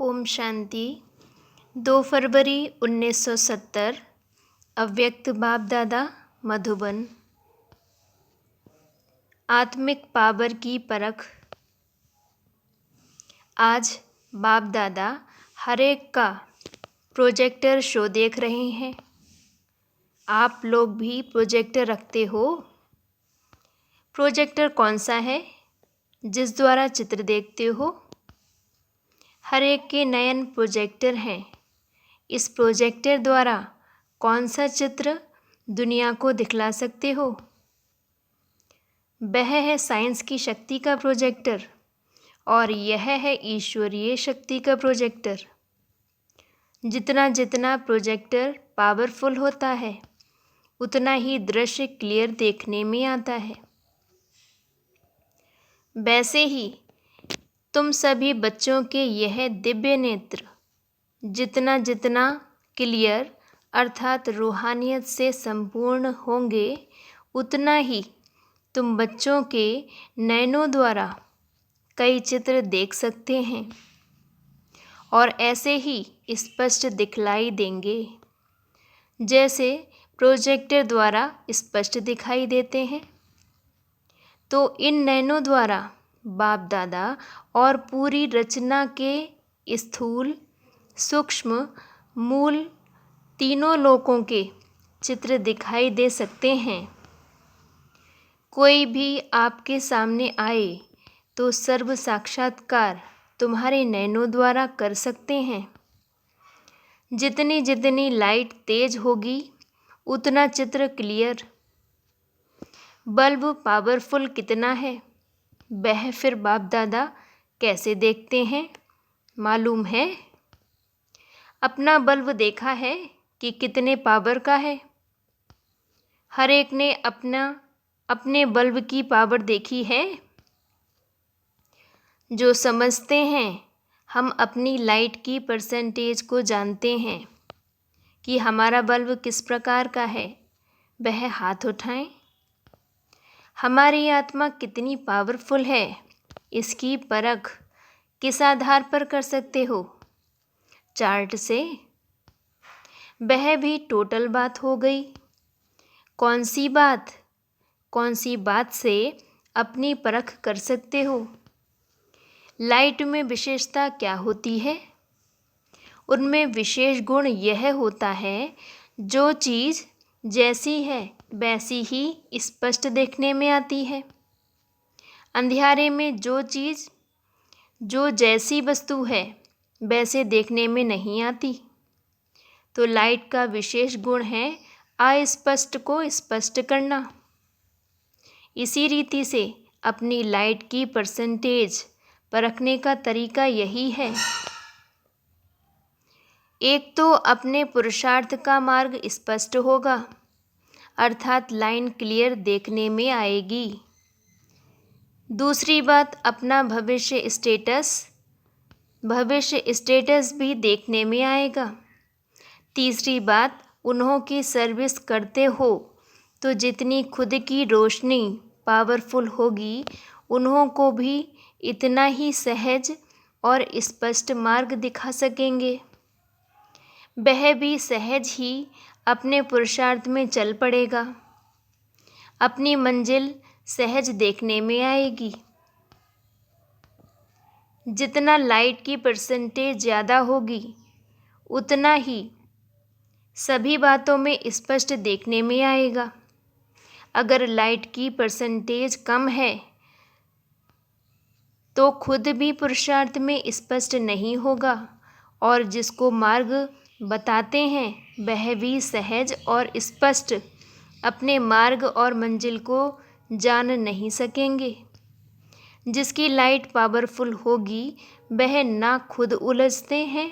ओम शांति। 2 फरवरी 1970। अव्यक्त बाप दादा मधुबन। आत्मिक पावर की परख। आज बाप दादा हर एक का प्रोजेक्टर शो देख रहे हैं। आप लोग भी प्रोजेक्टर रखते हो। प्रोजेक्टर कौन सा है जिस द्वारा चित्र देखते हो? हर एक के नयन प्रोजेक्टर हैं। इस प्रोजेक्टर द्वारा कौन सा चित्र दुनिया को दिखला सकते हो? वह है साइंस की शक्ति का प्रोजेक्टर और यह है ईश्वरीय शक्ति का प्रोजेक्टर। जितना जितना प्रोजेक्टर पावरफुल होता है उतना ही दृश्य क्लियर देखने में आता है। वैसे ही तुम सभी बच्चों के यह दिव्य नेत्र जितना जितना क्लियर अर्थात रूहानियत से संपूर्ण होंगे उतना ही तुम बच्चों के नयनों द्वारा कई चित्र देख सकते हैं और ऐसे ही स्पष्ट दिखलाई देंगे जैसे प्रोजेक्टर द्वारा स्पष्ट दिखाई देते हैं। तो इन नयनों द्वारा बाप दादा और पूरी रचना के स्थूल सूक्ष्म मूल तीनों लोकों के चित्र दिखाई दे सकते हैं। कोई भी आपके सामने आए तो सर्व साक्षात्कार तुम्हारे नयनों द्वारा कर सकते हैं। जितनी जितनी लाइट तेज होगी उतना चित्र क्लियर। बल्ब पावरफुल कितना है वह फिर बाप दादा कैसे देखते हैं मालूम है? अपना बल्ब देखा है कि कितने पावर का है? हर एक ने अपने बल्ब की पावर देखी है। जो समझते हैं हम अपनी लाइट की परसेंटेज को जानते हैं कि हमारा बल्ब किस प्रकार का है, वह हाथ उठाएं। हमारी आत्मा कितनी पावरफुल है इसकी परख किस आधार पर कर सकते हो? चार्ट से। वह भी टोटल बात हो गई। कौन सी बात से अपनी परख कर सकते हो? लाइट में विशेषता क्या होती है? उनमें विशेष गुण यह होता है जो चीज़ जैसी है वैसी ही स्पष्ट देखने में आती है। अंधियारे में जो जैसी वस्तु है वैसे देखने में नहीं आती। तो लाइट का विशेष गुण है अस्पष्ट को स्पष्ट करना। इसी रीति से अपनी लाइट की परसेंटेज परखने का तरीका यही है। एक तो अपने पुरुषार्थ का मार्ग स्पष्ट होगा अर्थात लाइन क्लियर देखने में आएगी। दूसरी बात अपना भविष्य स्टेटस भी देखने में आएगा। तीसरी बात उन्हों की सर्विस करते हो तो जितनी खुद की रोशनी पावरफुल होगी उन्हों को भी इतना ही सहज और स्पष्ट मार्ग दिखा सकेंगे। वह भी सहज ही अपने पुरुषार्थ में चल पड़ेगा। अपनी मंजिल सहज देखने में आएगी। जितना लाइट की परसेंटेज ज़्यादा होगी उतना ही सभी बातों में स्पष्ट देखने में आएगा। अगर लाइट की परसेंटेज कम है तो खुद भी पुरुषार्थ में स्पष्ट नहीं होगा और जिसको मार्ग बताते हैं वह भी सहज और स्पष्ट अपने मार्ग और मंजिल को जान नहीं सकेंगे। जिसकी लाइट पावरफुल होगी वह ना खुद उलझते हैं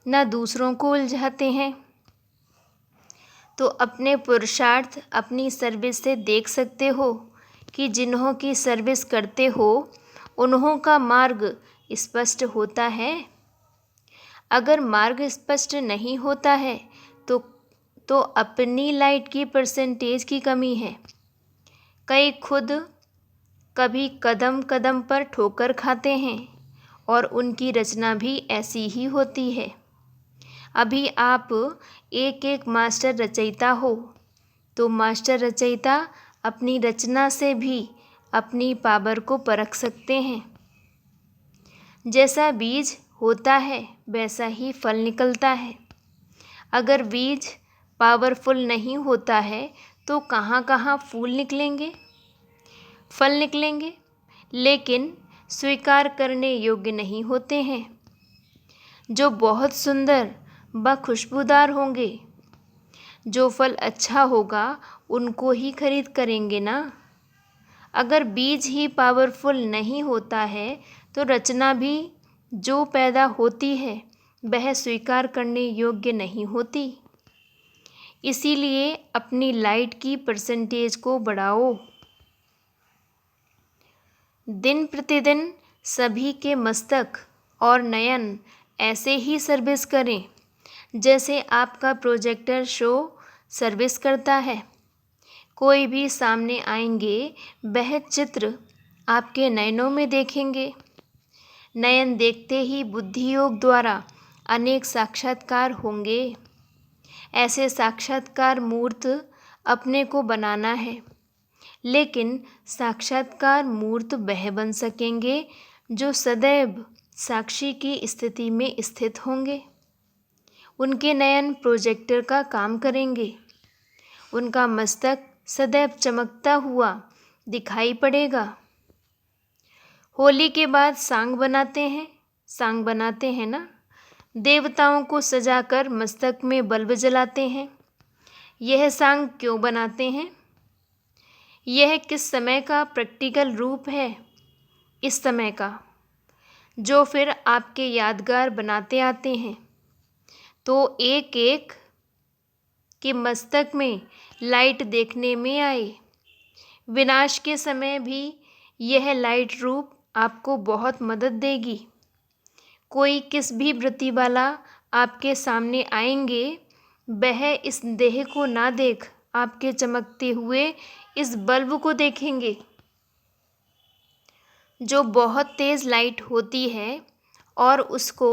ना दूसरों को उलझाते हैं। तो अपने पुरुषार्थ अपनी सर्विस से देख सकते हो कि जिन्हों की सर्विस करते हो उन्हों का मार्ग स्पष्ट होता है। अगर मार्ग स्पष्ट नहीं होता है तो अपनी लाइट की परसेंटेज की कमी है। कई खुद कभी कदम कदम पर ठोकर खाते हैं और उनकी रचना भी ऐसी ही होती है। अभी आप एक एक मास्टर रचयिता हो, तो मास्टर रचयिता अपनी रचना से भी अपनी पावर को परख सकते हैं। जैसा बीज होता है वैसा ही फल निकलता है। अगर बीज पावरफुल नहीं होता है तो कहाँ कहाँ फूल निकलेंगे, फल निकलेंगे, लेकिन स्वीकार करने योग्य नहीं होते हैं। जो बहुत सुंदर व खुशबूदार होंगे, जो फल अच्छा होगा उनको ही खरीद करेंगे ना। अगर बीज ही पावरफुल नहीं होता है तो रचना भी जो पैदा होती है वह स्वीकार करने योग्य नहीं होती। इसीलिए अपनी लाइट की परसेंटेज को बढ़ाओ। दिन प्रतिदिन सभी के मस्तक और नयन ऐसे ही सर्विस करें जैसे आपका प्रोजेक्टर शो सर्विस करता है। कोई भी सामने आएंगे वह चित्र आपके नयनों में देखेंगे। नयन देखते ही बुद्धि योग द्वारा अनेक साक्षात्कार होंगे। ऐसे साक्षात्कार मूर्त अपने को बनाना है, लेकिन साक्षात्कार मूर्त वह बन सकेंगे जो सदैव साक्षी की स्थिति में स्थित होंगे। उनके नयन प्रोजेक्टर का काम करेंगे। उनका मस्तक सदैव चमकता हुआ दिखाई पड़ेगा। होली के बाद सांग बनाते हैं ना। देवताओं को सजाकर मस्तक में बल्ब जलाते हैं। यह सांग क्यों बनाते हैं? यह किस समय का प्रैक्टिकल रूप है? इस समय का, जो फिर आपके यादगार बनाते आते हैं। तो एक एक के मस्तक में लाइट देखने में आए। विनाश के समय भी यह लाइट रूप आपको बहुत मदद देगी। कोई किस भी वृत्ति वाला आपके सामने आएंगे, वह इस देह को ना देख आपके चमकते हुए इस बल्ब को देखेंगे, जो बहुत तेज़ लाइट होती है, और उसको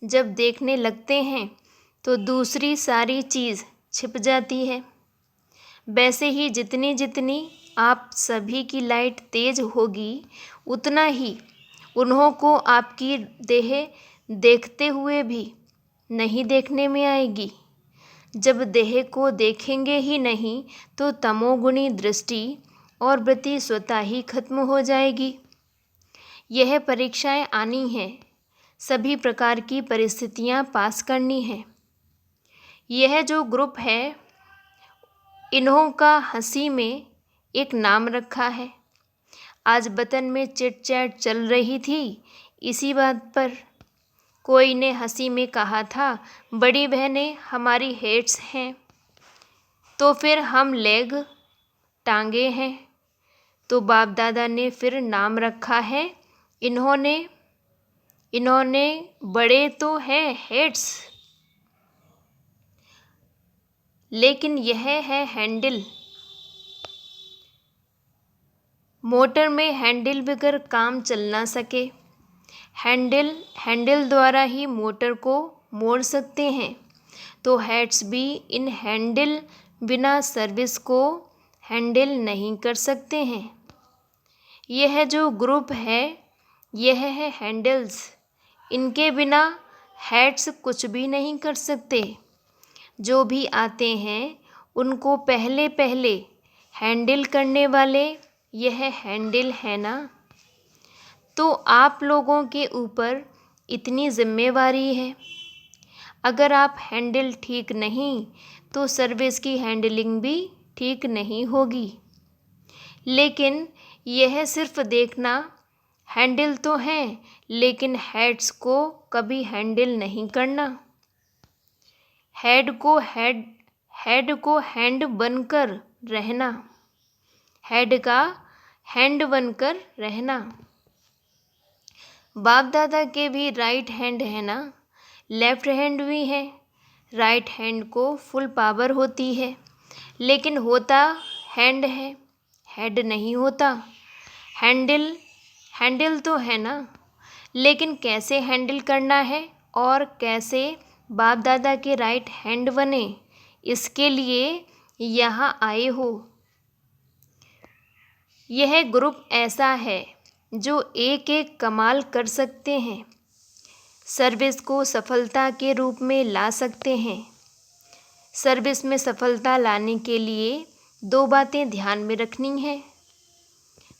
जब देखने लगते हैं तो दूसरी सारी चीज़ छिप जाती है। वैसे ही जितनी जितनी आप सभी की लाइट तेज होगी, उतना ही उन्हों को आपकी देह देखते हुए भी नहीं देखने में आएगी। जब देह को देखेंगे ही नहीं तो तमोगुणी दृष्टि और वृत्ति स्वतः ही खत्म हो जाएगी। यह परीक्षाएं आनी हैं, सभी प्रकार की परिस्थितियां पास करनी हैं। यह जो ग्रुप है, इन्हों का हंसी में एक नाम रखा है। आज वतन में चिट चैट चल रही थी इसी बात पर। कोई ने हंसी में कहा था, बड़ी बहनें हमारी हेड्स हैं, तो फिर हम लेग टांगे हैं। तो बाप दादा ने फिर नाम रखा है, इन्होंने बड़े तो हैं हेड्स, लेकिन यह है हैंडल। मोटर में हैंडल बगैर काम चल ना सके। हैंडल द्वारा ही मोटर को मोड़ सकते हैं। तो हेड्स भी इन हैंडल बिना सर्विस को हैंडल नहीं कर सकते हैं। यह जो ग्रुप है, यह है हैंडल्स। इनके बिना हेड्स कुछ भी नहीं कर सकते। जो भी आते हैं उनको पहले पहले हैंडल करने वाले यह हैंडल है ना। तो आप लोगों के ऊपर इतनी जिम्मेवारी है। अगर आप हैंडल ठीक नहीं तो सर्विस की हैंडलिंग भी ठीक नहीं होगी। लेकिन यह सिर्फ देखना, हैंडल तो हैं लेकिन हेड्स को कभी हैंडल नहीं करना। हेड को हैंड बनकर रहना, हेड का हैंड बनकर रहना। बाप दादा के भी राइट हैंड है ना, लेफ्ट हैंड भी है। राइट हैंड को फुल पावर होती है, लेकिन होता हैंड है, हेड नहीं होता। हैंडल तो है ना, लेकिन कैसे हैंडल करना है और कैसे बाप दादा के राइट हैंड बने, इसके लिए यहाँ आए हो। यह ग्रुप ऐसा है जो एक एक कमाल कर सकते हैं, सर्विस को सफलता के रूप में ला सकते हैं। सर्विस में सफलता लाने के लिए 2 बातें ध्यान में रखनी है।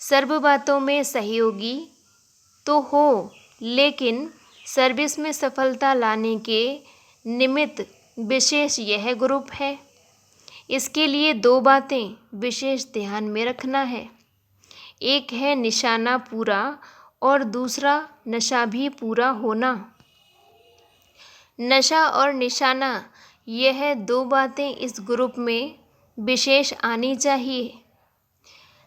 सर्व बातों में सहयोगी तो हो, लेकिन सर्विस में सफलता लाने के निमित्त विशेष यह ग्रुप है। इसके लिए 2 बातें विशेष ध्यान में रखना है। एक है निशाना पूरा और दूसरा नशा भी पूरा होना। नशा और निशाना, यह 2 बातें इस ग्रुप में विशेष आनी चाहिए।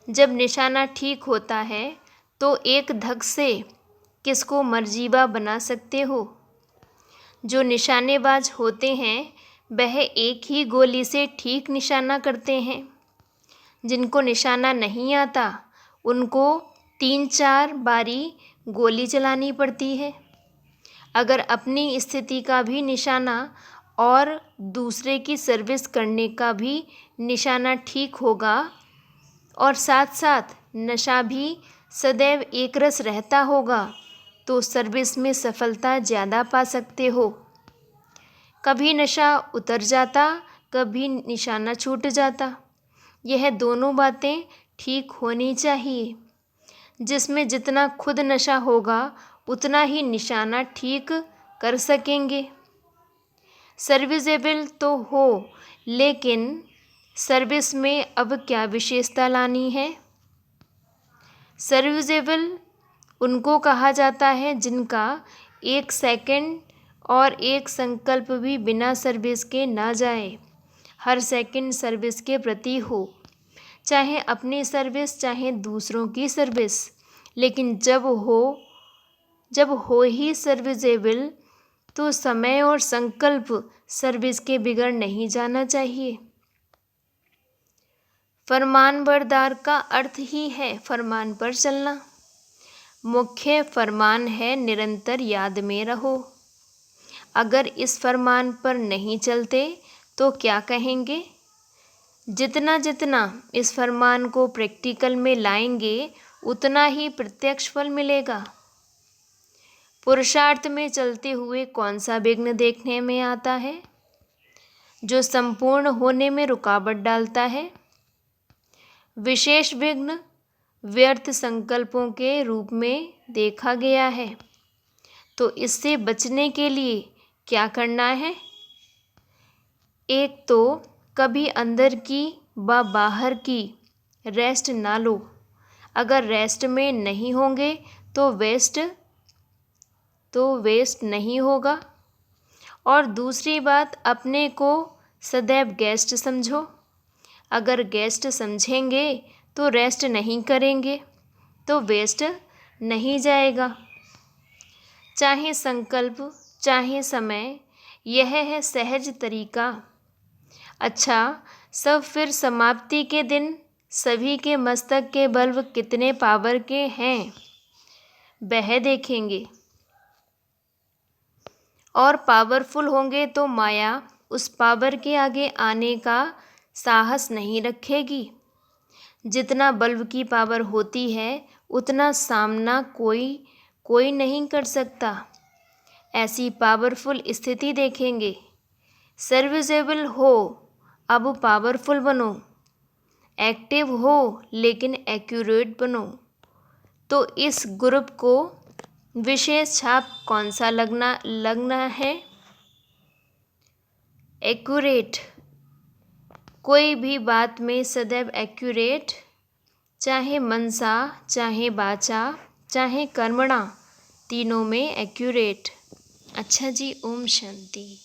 जब निशाना ठीक होता है तो एक धक से किसको मर्जीवा बना सकते हो। जो निशानेबाज होते हैं वह एक ही गोली से ठीक निशाना करते हैं। जिनको निशाना नहीं आता उनको 3-4 बारी गोली चलानी पड़ती है। अगर अपनी स्थिति का भी निशाना और दूसरे की सर्विस करने का भी निशाना ठीक होगा और साथ साथ नशा भी सदैव एक रस रहता होगा तो सर्विस में सफलता ज़्यादा पा सकते हो। कभी नशा उतर जाता, कभी निशाना छूट जाता। यह दोनों बातें ठीक होनी चाहिए। जिसमें जितना खुद नशा होगा उतना ही निशाना ठीक कर सकेंगे। सर्विसेबल तो हो, लेकिन सर्विस में अब क्या विशेषता लानी है। सर्विसेबल उनको कहा जाता है जिनका 1 सेकंड और 1 संकल्प भी बिना सर्विस के ना जाए। हर सेकंड सर्विस के प्रति हो, चाहे अपनी सर्विस चाहे दूसरों की सर्विस। लेकिन जब हो ही सर्विसेबल तो समय और संकल्प सर्विस के बिगड़ नहीं जाना चाहिए। फरमानबरदार का अर्थ ही है फरमान पर चलना। मुख्य फरमान है निरंतर याद में रहो। अगर इस फरमान पर नहीं चलते तो क्या कहेंगे। जितना जितना इस फरमान को प्रैक्टिकल में लाएंगे उतना ही प्रत्यक्ष फल मिलेगा। पुरुषार्थ में चलते हुए कौन सा विघ्न देखने में आता है जो संपूर्ण होने में रुकावट डालता है। विशेष विघ्न व्यर्थ संकल्पों के रूप में देखा गया है। तो इससे बचने के लिए क्या करना है। एक तो कभी अंदर की व बाहर की रेस्ट ना लो। अगर रेस्ट में नहीं होंगे तो वेस्ट नहीं होगा। और दूसरी बात, अपने को सदैव गेस्ट समझो। अगर गेस्ट समझेंगे तो रेस्ट नहीं करेंगे तो वेस्ट नहीं जाएगा। चाहे संकल्प चाहे समय, यह है सहज तरीका। अच्छा, सब फिर समाप्ति के दिन सभी के मस्तक के बल्ब कितने पावर के हैं वह देखेंगे। और पावरफुल होंगे तो माया उस पावर के आगे आने का साहस नहीं रखेगी। जितना बल्ब की पावर होती है उतना सामना कोई नहीं कर सकता। ऐसी पावरफुल स्थिति देखेंगे। सर्विसेबल हो, अब पावरफुल बनो। एक्टिव हो लेकिन एक्यूरेट बनो। तो इस ग्रुप को विशेष छाप कौन सा लगना है। एक्यूरेट। कोई भी बात में सदैव एक्यूरेट, चाहे मनसा चाहे वाचा चाहे कर्मणा, तीनों में एक्यूरेट। अच्छा जी, ओम शांति।